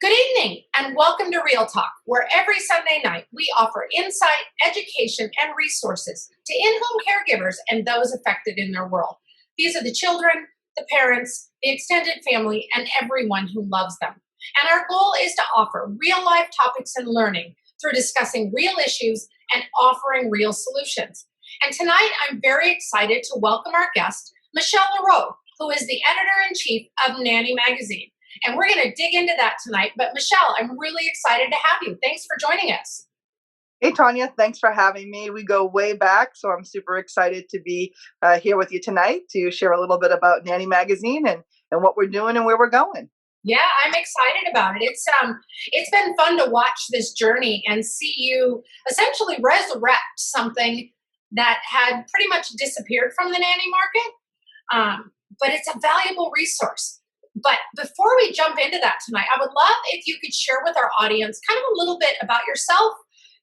Good evening, and welcome to Real Talk, where every Sunday night we offer insight, education, and resources to in home caregivers and those affected in their world. These are the children, the parents, the extended family, and everyone who loves them. And our goal is to offer real life topics and learning through discussing real issues and offering real solutions. And tonight I'm very excited to welcome our guest, Michelle LaRowe, who is the editor in chief of Nanny Magazine. And we're going to dig into that tonight. But Michelle, I'm really excited to have you. Thanks for joining us. Hey, Tanya, thanks for having me. We go way back, so I'm super excited to be here with you tonight to share a little bit about Nanny Magazine and what we're doing and where we're going. Yeah, I'm excited about it. It's been fun to watch this journey and see you essentially resurrect something that had pretty much disappeared from the nanny market. But it's a valuable resource. But before we jump into that tonight, I would love if you could share with our audience kind of a little bit about yourself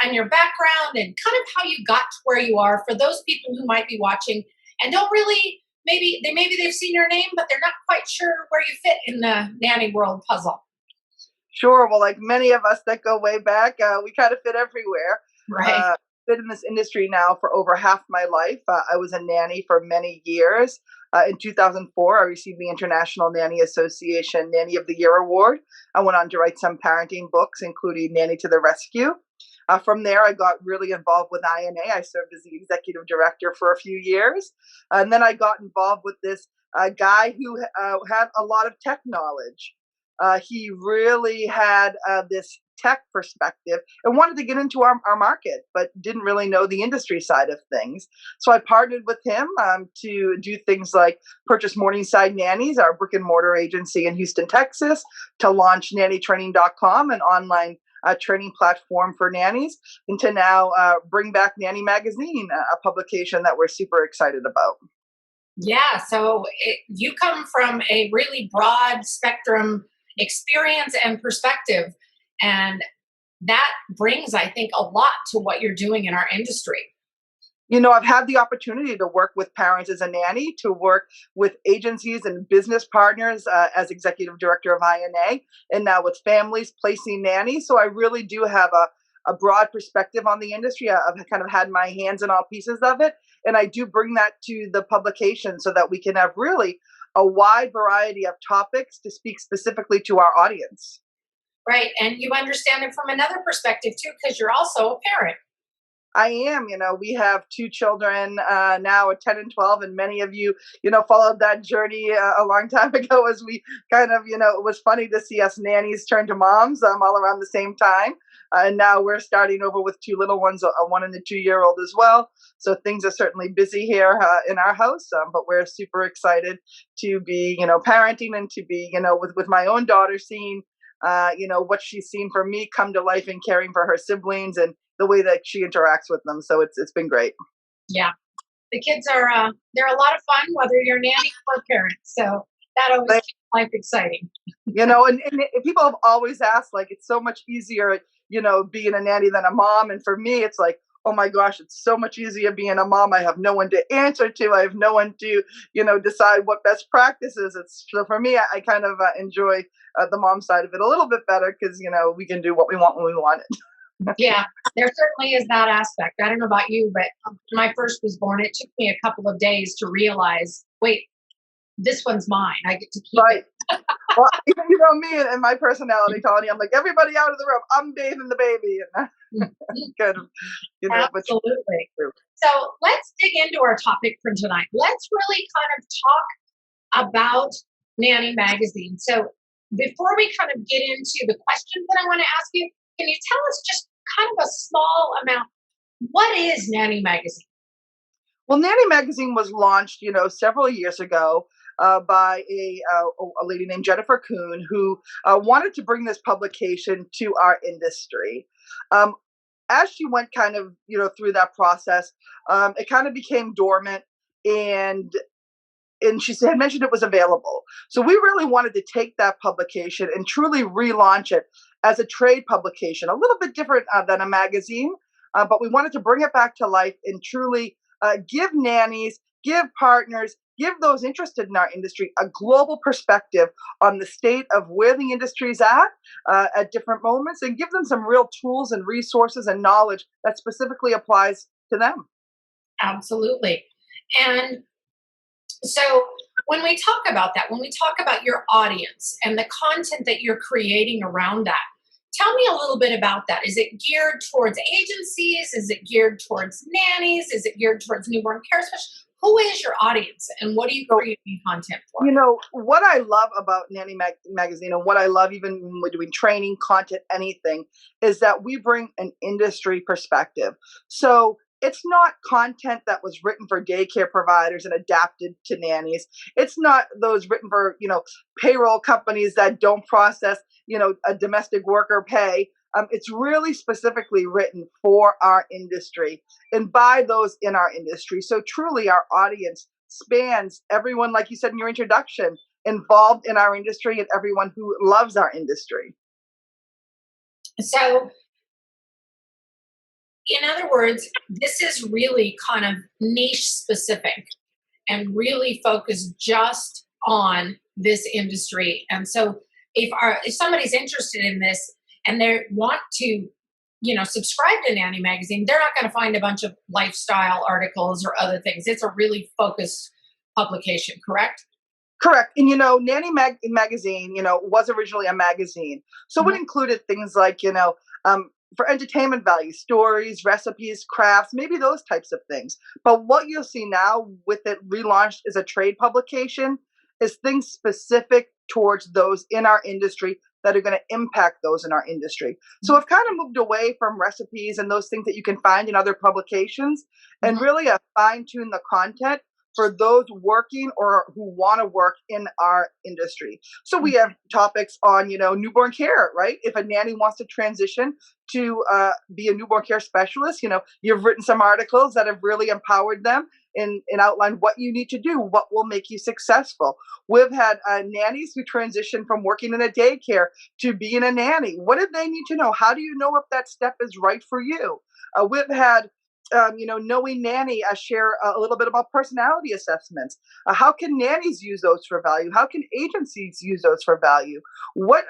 and your background and kind of how you got to where you are for those people who might be watching and don't really, maybe they've seen your name, but they're not quite sure where you fit in the nanny world puzzle. Sure. Well, like many of us that go way back, we kind of fit everywhere. Right. Been in this industry now for over half my life. I was a nanny for many years. In 2004, I received the International Nanny Association Nanny of the Year Award. I went on to write some parenting books, including Nanny to the Rescue. From there, I got really involved with INA. I served as the executive director for a few years. And then I got involved with this guy who had a lot of tech knowledge. He really had this tech perspective and wanted to get into our market, but didn't really know the industry side of things. So I partnered with him to do things like purchase Morningside Nannies, our brick and mortar agency in Houston, Texas, to launch nannytraining.com, an online training platform for nannies, and to now bring back Nanny Magazine, a publication that we're super excited about. Yeah, so you come from a really broad spectrum experience and perspective. And that brings, I think, a lot to what you're doing in our industry. You know, I've had the opportunity to work with parents as a nanny, to work with agencies and business partners as executive director of INA, and now with families placing nannies. So I really do have a broad perspective on the industry. I've kind of had my hands in all pieces of it. And I do bring that to the publication so that we can have really a wide variety of topics to speak specifically to our audience. Right. And you understand it from another perspective too, because you're also a parent. I am. We have two children now at 10 and 12, and many of you, followed that journey a long time ago as we kind of, it was funny to see us nannies turn to moms all around the same time. And now we're starting over with two little ones, a 1 and a 2-year-old as well. So things are certainly busy here in our house, but we're super excited to be, parenting and to be, with my own daughter, seeing what she's seen from me come to life and caring for her siblings and the way that she interacts with them. So it's been great. Yeah. The kids are, they're a lot of fun, whether you're nanny or parent. So that always keeps life exciting. And people have always asked, like, it's so much easier, being a nanny than a mom. And for me, it's like, oh my gosh, it's so much easier being a mom. I have no one to answer to. I have no one to, decide what best practice is. So for me, I kind of enjoy the mom side of it a little bit better because, we can do what we want when we want it. Yeah, there certainly is that aspect. I don't know about you, but when I first was born, it took me a couple of days to realize, wait, this one's mine. I get to keep it. Well, me and my personality, Tony, I'm like, everybody out of the room. I'm bathing the baby. And kind of, Absolutely. So let's dig into our topic for tonight. Let's really kind of talk about Nanny Magazine. So before we kind of get into the questions that I want to ask you, can you tell us just kind of a small amount, what is Nanny Magazine? Well, Nanny Magazine was launched, several years ago by a lady named Jennifer Kuhn, who wanted to bring this publication to our industry. As she went kind of, through that process, it kind of became dormant, and she had mentioned it was available. So we really wanted to take that publication and truly relaunch it as a trade publication, a little bit different than a magazine, but we wanted to bring it back to life and truly give nannies, give partners, give those interested in our industry a global perspective on the state of where the industry is at different moments, and give them some real tools and resources and knowledge that specifically applies to them. Absolutely. And so when we talk about that, when we talk about your audience and the content that you're creating around that, tell me a little bit about that. Is it geared towards agencies? Is it geared towards nannies? Is it geared towards newborn care specialists? Who is your audience and what are you So, creating content for? what I love about Magazine, and what I love even when we're doing training, content, anything, is that we bring an industry perspective. So it's not content that was written for daycare providers and adapted to nannies. It's not those written for, payroll companies that don't process, a domestic worker pay. It's really specifically written for our industry and by those in our industry. So truly our audience spans everyone, like you said in your introduction, involved in our industry and everyone who loves our industry. So, in other words, this is really kind of niche specific and really focused just on this industry. And so if somebody's interested in this and they want to, subscribe to Nanny Magazine, they're not going to find a bunch of lifestyle articles or other things. It's a really focused publication, correct? Correct. And Magazine, was originally a magazine. So it Mhm. included things like, for entertainment value, stories, recipes, crafts, maybe those types of things. But what you'll see now with it relaunched as a trade publication is things specific towards those in our industry that are going to impact those in our industry. So I've kind of moved away from recipes and those things that you can find in other publications, and Mhm. really fine tune the content for those working or who want to work in our industry. So we have topics on, newborn care, right? If a nanny wants to transition to be a newborn care specialist, you've written some articles that have really empowered them and outlined what you need to do, what will make you successful. We've had nannies who transition from working in a daycare to being a nanny. What do they need to know? How do you know if that step is right for you? We've had Knowing Nanny, I share a little bit about personality assessments. How can nannies use those for value? How can agencies use those for value? What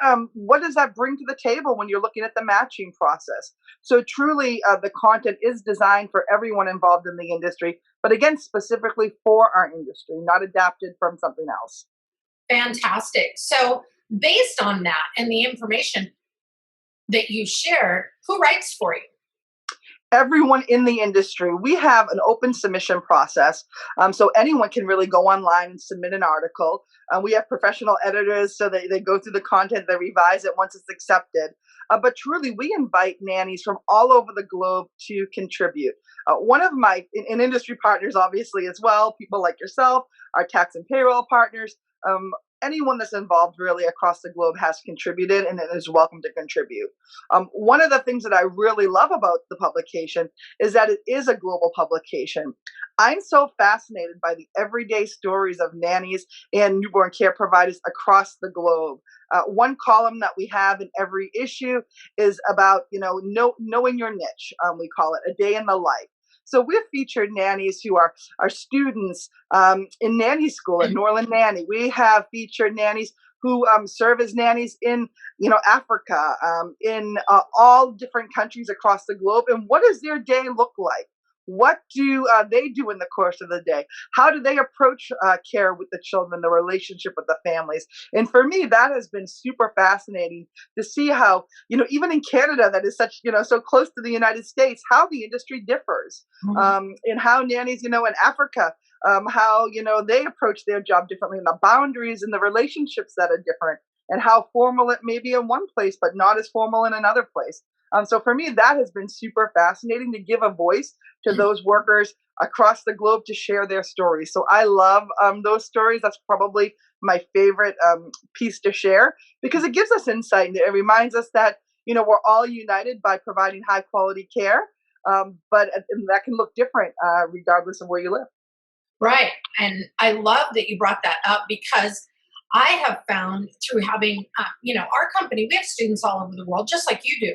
does that bring to the table when you're looking at the matching process? So truly, the content is designed for everyone involved in the industry, but again, specifically for our industry, not adapted from something else. Fantastic. So, based on that and the information that you shared, who writes for you? Everyone in the industry. We have an open submission process, so anyone can really go online and submit an article. We have professional editors, so they go through the content, they revise it once it's accepted. But truly, we invite nannies from all over the globe to contribute. One of my industry partners, obviously, as well, people like yourself, our tax and payroll partners. Anyone that's involved really across the globe has contributed and is welcome to contribute. One of the things that I really love about the publication is that it is a global publication. I'm so fascinated by the everyday stories of nannies and newborn care providers across the globe. One column that we have in every issue is about, knowing your niche. We call it a day in the life. So we've featured nannies who are students in nanny school at Norland Nanny. We have featured nannies who serve as nannies in, Africa, in all different countries across the globe. And what does their day look like? What do they do in the course of the day? How do they approach care with the children, the relationship with the families? And for me, that has been super fascinating to see how, even in Canada, that is such, so close to the United States, how the industry differs, Mhm. and how nannies, in Africa, how, they approach their job differently, and the boundaries and the relationships that are different, and how formal it may be in one place, but not as formal in another place. So for me, that has been super fascinating to give a voice to those workers across the globe to share their stories. So I love those stories. That's probably my favorite piece to share because it gives us insight and it reminds us that, we're all united by providing high quality care. But and that can look different regardless of where you live. Right. And I love that you brought that up because I have found through having, our company, we have students all over the world, just like you do.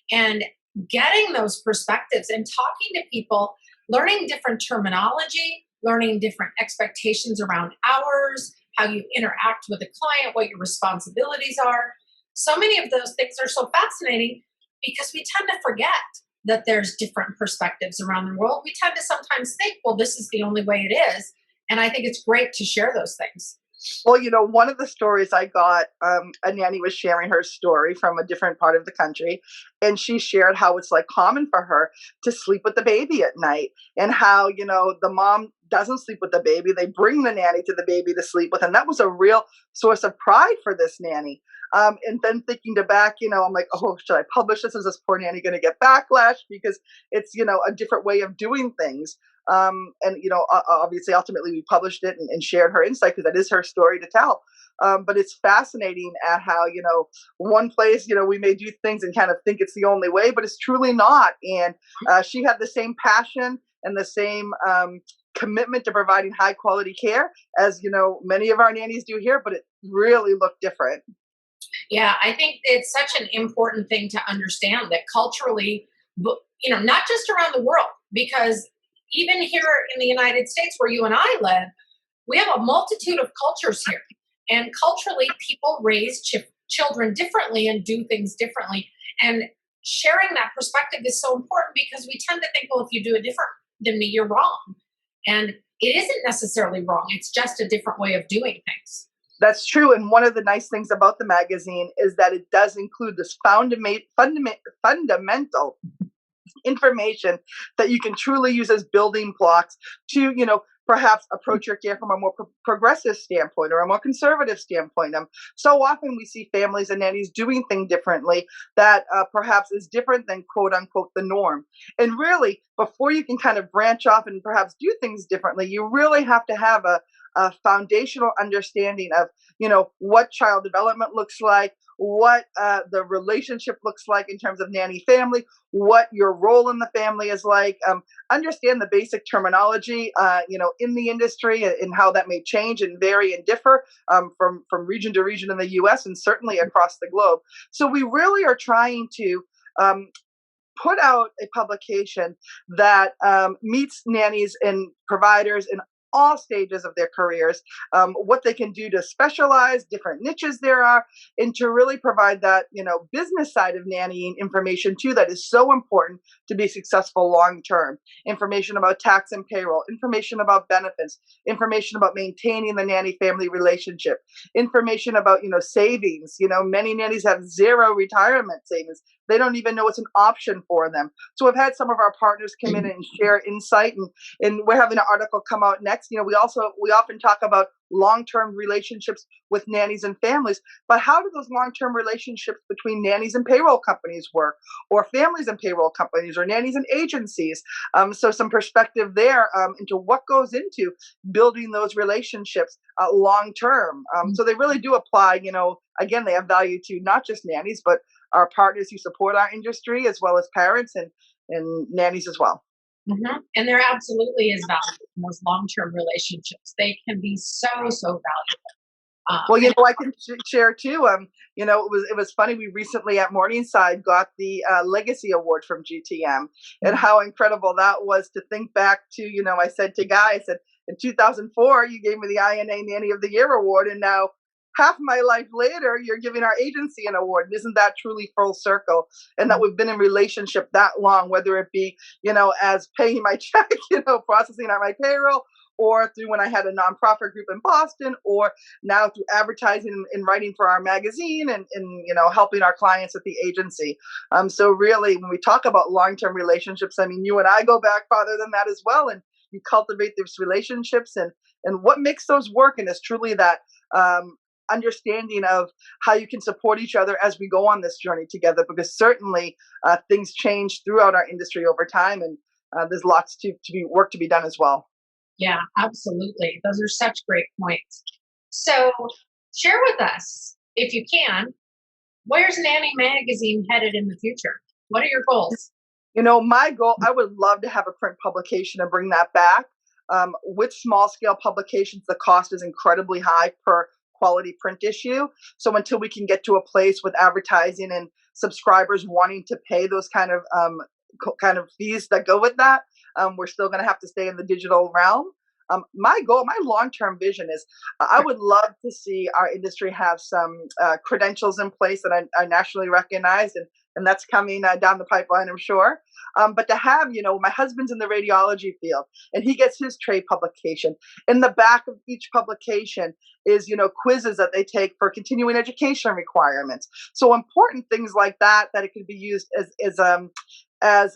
And getting those perspectives and talking to people, learning different terminology, learning different expectations around hours, how you interact with a client, what your responsibilities are. So many of those things are so fascinating because we tend to forget that there's different perspectives around the world. We tend to sometimes think, well, this is the only way it is. And I think it's great to share those things. Well, one of the stories I got, a nanny was sharing her story from a different part of the country, and she shared how it's like common for her to sleep with the baby at night, and how, the mom doesn't sleep with the baby. They bring the nanny to the baby to sleep with, and that was a real source of pride for this nanny. And then thinking to back, I'm like, oh, should I publish this? Is this poor nanny going to get backlash? Because it's, a different way of doing things. And obviously ultimately we published it and shared her insight because that is her story to tell. But it's fascinating at how one place we may do things and kind of think it's the only way, but it's truly not. And she had the same passion and the same commitment to providing high quality care as many of our nannies do here, but it really looked different. Yeah, I think it's such an important thing to understand that culturally, not just around the world, because even here in the United States where you and I live, we have a multitude of cultures here. And culturally, people raise children differently and do things differently. And sharing that perspective is so important because we tend to think, well, if you do it different than me, you're wrong. And it isn't necessarily wrong. It's just a different way of doing things. That's true. And one of the nice things about the magazine is that it does include this fundamental information that you can truly use as building blocks to, perhaps approach your care from a more progressive standpoint or a more conservative standpoint. So often we see families and nannies doing things differently that perhaps is different than quote unquote the norm. And really, before you can kind of branch off and perhaps do things differently, you really have to have a foundational understanding of, what child development looks like, what the relationship looks like in terms of nanny family, what your role in the family is like. Understand the basic terminology, in the industry and how that may change and vary and differ from region to region in the U.S. and certainly across the globe. So we really are trying to put out a publication that meets nannies and providers in all stages of their careers, what they can do to specialize, different niches there are, and to really provide that, business side of nannying information too that is so important to be successful long term. Information about tax and payroll, information about benefits, information about maintaining the nanny family relationship, information about, savings. Many nannies have zero retirement savings. They don't even know it's an option for them. So I've had some of our partners come in and share insight, and we're having an article come out next. We often talk about long-term relationships with nannies and families, but how do those long-term relationships between nannies and payroll companies work, or families and payroll companies, or nannies and agencies? So some perspective there into what goes into building those relationships long-term. So they really do apply, again, they have value to not just nannies, but our partners who support our industry, as well as parents and nannies as well. Mm-hmm. And there absolutely is value in those long-term relationships. They can be so, so valuable. Well, I can share too. It was funny. We recently at Morningside got the Legacy Award from GTM, and how incredible that was to think back to. I said to Guy, I said, in 2004, you gave me the INA Nanny of the Year award, and now half my life later, you're giving our agency an award. Isn't that truly full circle? And that we've been in relationship that long, whether it be, as paying my check, processing out my payroll, or through when I had a nonprofit group in Boston, or now through advertising and writing for our magazine and helping our clients at the agency. So really, when we talk about long-term relationships, you and I go back farther than that as well. And you cultivate these relationships and what makes those work. And it's truly that understanding of how you can support each other as we go on this journey together, because certainly things change throughout our industry over time, and there's lots to be work to be done as well. Yeah, absolutely. Those are such great points. So share with us, if you can, where's Nanny Magazine headed in the future? What are your goals? My goal, I would love to have a print publication and bring that back. With small scale publications, the cost is incredibly high per quality print issue. So until we can get to a place with advertising and subscribers wanting to pay those kind of fees that go with that, we're still going to have to stay in the digital realm. My goal, my long-term vision is I would love to see our industry have some credentials in place that are nationally recognized, and that's coming down the pipeline, I'm sure. But to have, my husband's in the radiology field, and he gets his trade publication. In the back of each publication is, quizzes that they take for continuing education requirements. So important things like that, that it could be used as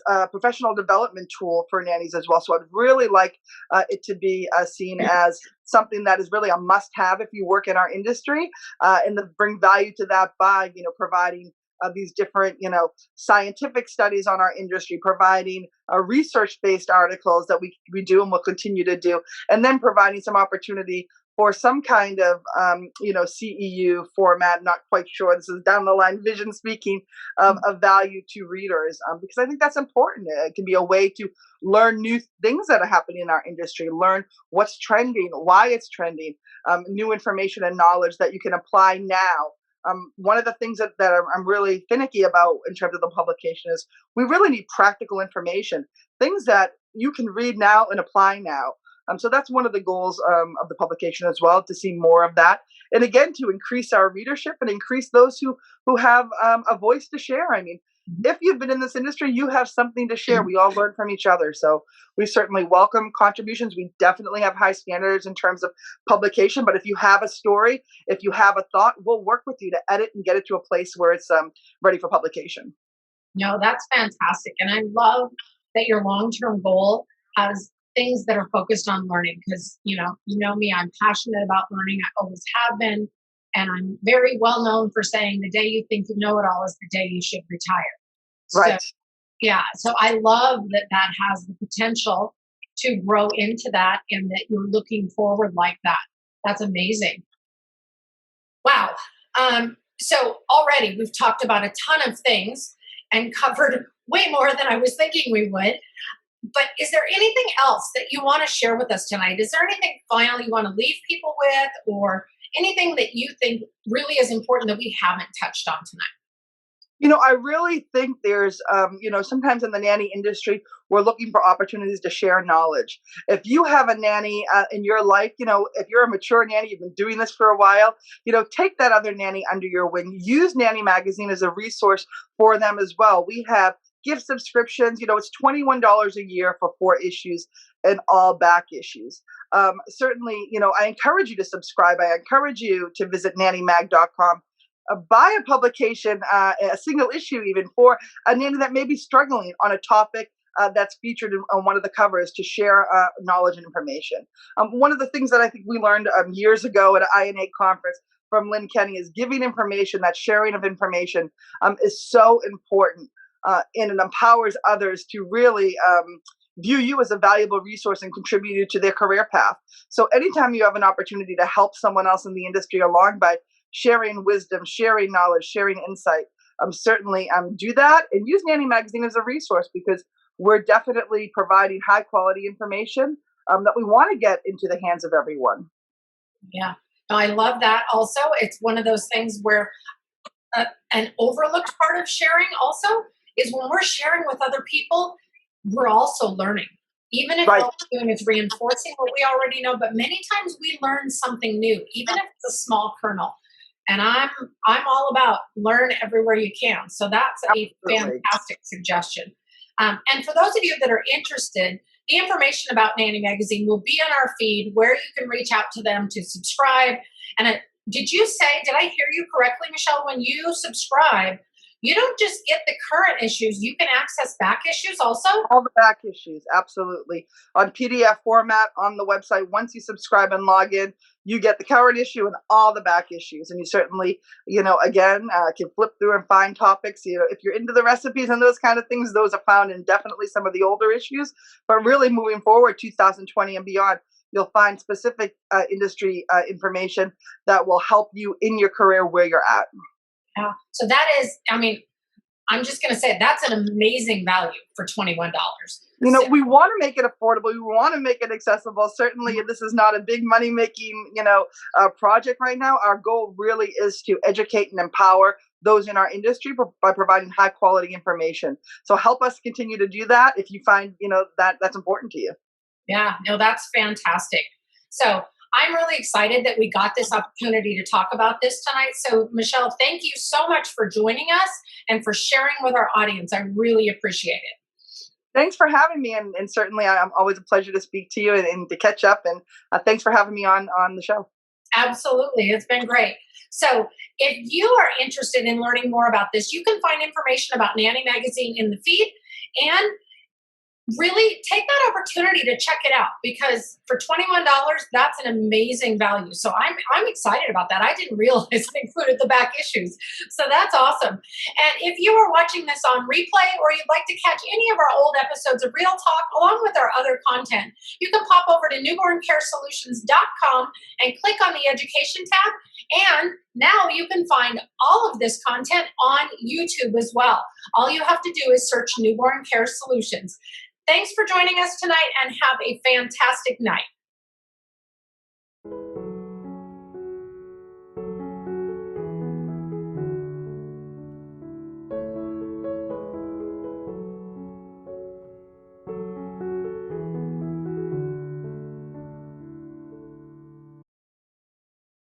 a professional development tool for nannies as well. So I'd really like it to be seen as something that is really a must-have if you work in our industry, and to bring value to that by, providing these different, scientific studies on our industry, providing research-based articles that we do and will continue to do, and then providing some opportunity for some kind of, CEU format. Not quite sure. This is down the line vision speaking of value to readers, because I think that's important. It can be a way to learn new things that are happening in our industry, learn what's trending, why it's trending, new information and knowledge that you can apply now. One of the things that I'm really finicky about in terms of the publication is we really need practical information, things that you can read now and apply now. So that's one of the goals of the publication as well, to see more of that. And again, to increase our readership and increase those who have a voice to share. I mean, if you've been in this industry, you have something to share. We all learn from each other. So we certainly welcome contributions. We definitely have high standards in terms of publication. But if you have a story, if you have a thought, we'll work with you to edit and get it to a place where it's ready for publication. No, that's fantastic. And I love that your long-term goal has things that are focused on learning, because, you know me, I'm passionate about learning. I always have been. And I'm very well known for saying the day you think you know it all is the day you should retire. So, Right. yeah. So I love that that has the potential to grow into that, and that you're looking forward like that. That's amazing. Wow. So already we've talked about a ton of things and covered way more than I was thinking we would. But is there anything else that you want to share with us tonight? Is there anything final you want to leave people with, or anything that you think really is important that we haven't touched on tonight? I really think there's, sometimes in the nanny industry, we're looking for opportunities to share knowledge. If you have a nanny in your life, if you're a mature nanny, you've been doing this for a while, take that other nanny under your wing. Use Nanny Magazine as a resource for them as well. We have gift subscriptions. It's $21 a year for 4 issues and all back issues. Certainly, I encourage you to subscribe. I encourage you to visit nannymag.com. Buy a publication, a single issue even, for a nanny that may be struggling on a topic that's featured on one of the covers, to share knowledge and information. One of the things that I think we learned years ago at an INA conference from Lynn Kenny is giving information, that sharing of information is so important, and it empowers others to really view you as a valuable resource and contribute you to their career path. So anytime you have an opportunity to help someone else in the industry along by sharing wisdom, sharing knowledge, sharing insight, certainly do that, and use Nanny Magazine as a resource, because we're definitely providing high quality information that we want to get into the hands of everyone. Yeah. No, I love that. Also, it's one of those things where an overlooked part of sharing also is when we're sharing with other people, we're also learning. Even if Right. all we're doing is reinforcing what we already know, but many times we learn something new, even if it's a small kernel. And I'm all about learn everywhere you can. So that's a Absolutely. fantastic suggestion. And for those of you that are interested, the information about Nanny Magazine will be on our feed, where you can reach out to them to subscribe. And did you say, did I hear you correctly, Michelle? When you subscribe, you don't just get the current issues, you can access back issues also? All the back issues, absolutely. On PDF format on the website. Once you subscribe and log in, you get the current issue and all the back issues. And you certainly, again, can flip through and find topics. If you're into the recipes and those kind of things, those are found in definitely some of the older issues. But really moving forward, 2020 and beyond, you'll find specific industry information that will help you in your career where you're at. Yeah. So that is, I'm just going to say that's an amazing value for $21. So, We want to make it affordable. We want to make it accessible. Certainly, this is not a big money making, project right now. Our goal really is to educate and empower those in our industry by providing high quality information. So help us continue to do that if you find, that that's important to you. Yeah, no, that's fantastic. So I'm really excited that we got this opportunity to talk about this tonight. So, Michelle, thank you so much for joining us and for sharing with our audience. I really appreciate it. Thanks for having me, and certainly I'm always a pleasure to speak to you and to catch up. And thanks for having me on the show. Absolutely. It's been great. So, if you are interested in learning more about this, you can find information about Nanny Magazine in the feed. And really take that opportunity to check it out, because for $21 that's an amazing value. So I'm excited about that. I didn't realize it included the back issues, so that's awesome. And if you are watching this on replay, or you'd like to catch any of our old episodes of Real Talk along with our other content, you can pop over to newborncaresolutions.com and click on the education tab. And now you can find all of this content on YouTube as well. All you have to do is search Newborn Care Solutions. Thanks for joining us tonight, and have a fantastic night.